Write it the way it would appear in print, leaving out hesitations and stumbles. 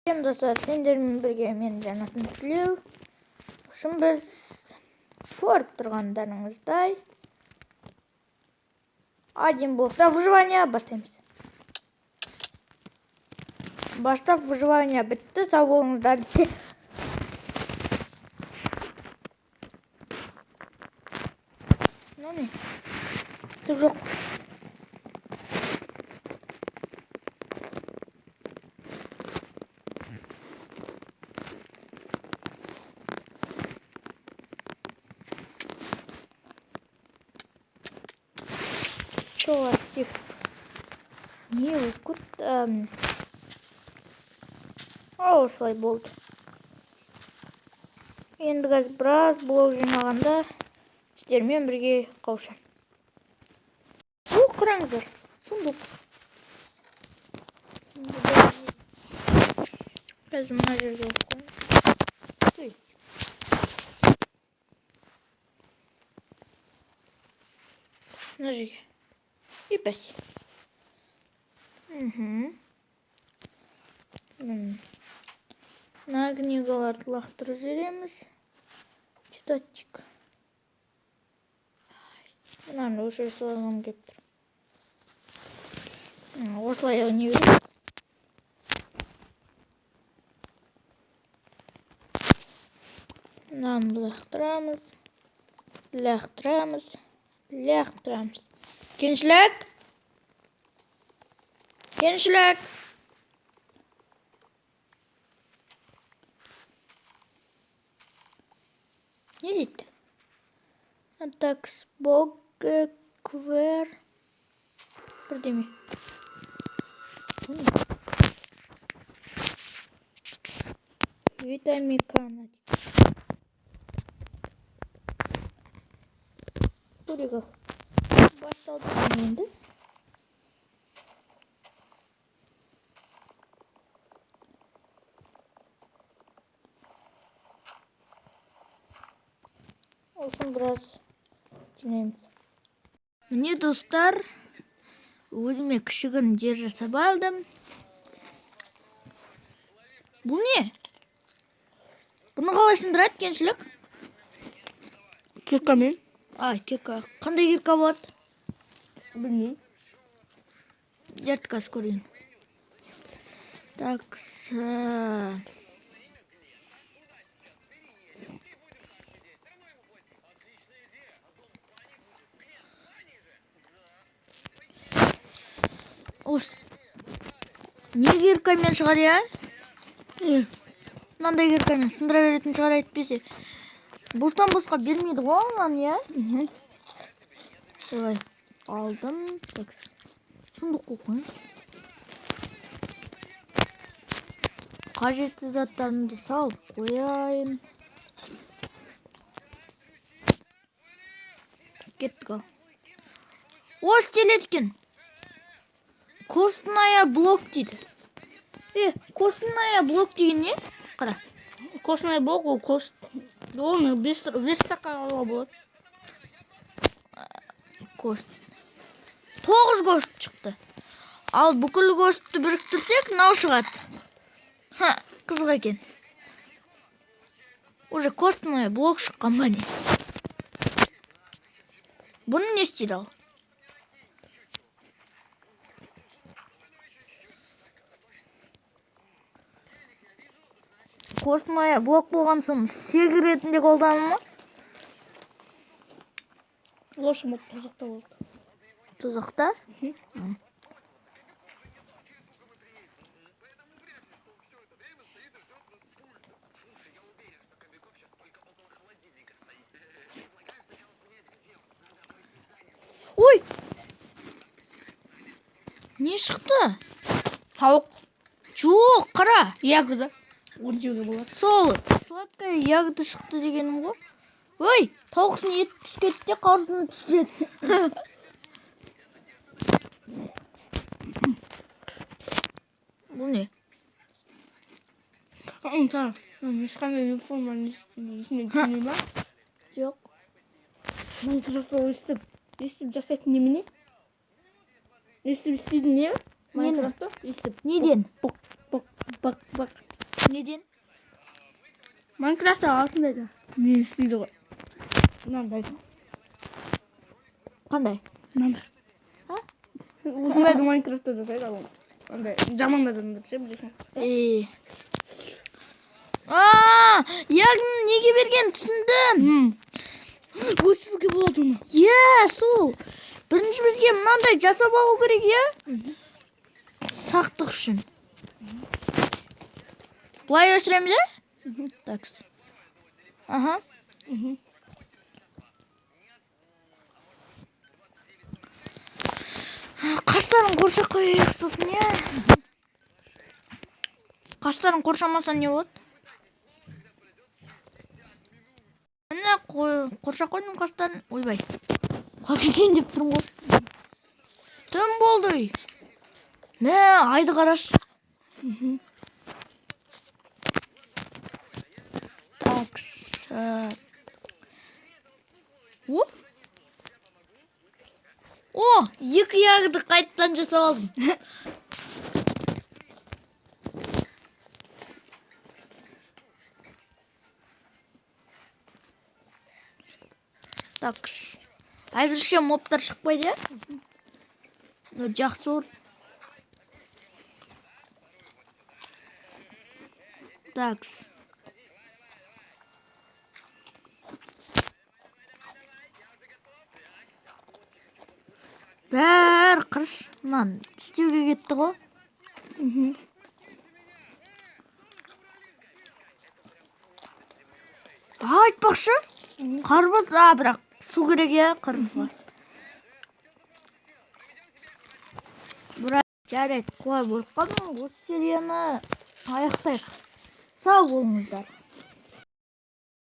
Dostlar, sendермен бірге мен Жанатын Тілеу. Үшін біз форт тұрғандарыңыздай один блокта выживание бастаймыз. Бастап выживание бітті, сау болыңыздар. Ну не, түк жоқ. Актив. Не өткіт. Осылай болды. Енді қазір біраз блок жинағанда сіздермен бірге қауышамын. Қараңыздар, сундук. Қазір мына жерге қойып. Мына жерге. И паси. Мына книгаларды лақтырып жібереміз. Читатчик. Мынаны өшіре салғым келіп тұр. Осылай не берем. Мынаны лақтырамыз. Кеншілік. Не дейді? Атакс бог квер. Бірдеме. Витамикана. Көрегі. Басталды енді. Olsun biraz dinleyiniz. Mine dostlar, өзіме кішігірім жер жасап алдым. Бұл не? Бұны қалай сындырады, кеншілік? Киркамен. Кирка. Қандай кирка болады? Білмеймін. Жарткасы көрейін. Так, не киркамен шығар, я? Мынандай киркамен сындыра беретін шығар, әйтпесе. Бұлтан босқа бермейді ғой оңан, я? Солай алдым. Сундуқ қойын. Қажетті заттарымды салып қояйын. Кеттік ал. Келеткен. Костная блок дейді. Костная блок деген не? Қара. Костная блок, ол оны без стаканға болады. 9 гост шықты. Ал бүкіл гостты біріктірсек, нау шығады. Қызық екен. Уже костная блок шыққан ба не? Бұны не істейді ал? Костная блок болған соң сегір ретінде қолданыла ма? Лошымық тұзықта болды. Тұзықта? Ой! Не шықты? Тауық. Жоқ, қара. Ягода. Оны жеуге болады. Сол, сладкая ягода шықты дегенім ғой. Ой, тауықтың ет түскетте қарсыны түседі. Бұл не? Ешқандай информаны есіне түсіне ма? Жоқ. Майнкрафтта өстіп жасайтын немене? Өстіп істейтін не? Майнкрафтта өстіп. Неден? Бақ. Неден? Майнкрафтта алтындайды. Не істейді ғой. Мынандайды. Қандай? Мынандай. А? Осындайды Майнкрафтта жасайды ал. Андай жаман адамдар ше білесің. Яғни неге берген түсіндім. Өсіруге болады оны. Сол. Бірінші бізге мынандай жасап алу керек, сақтық үшін. Бұлай өсіреміз, Такс. Аха. Қаштарын қоршап қойып сосын, Қаштарын қоршамасан не болады? Міне қоршап қойдым қаштарын. Ойбай. Қақетейін деп тұрмын ғой. Тым болды. Мә, айды қараш. Такс. Екі яғды қайттан жасап алдым. Такс. Әзірше мобтар шықпайды, Жақсы ор. Такс. Бәр қырш. Мынан істеуге кетті ғой. Айтпақшы. Қарбыз, бірақ су керек, қарбызға. Жарайды, құлай болып қалдым. Осы серияны аяқтайық. Сау болыңыздар.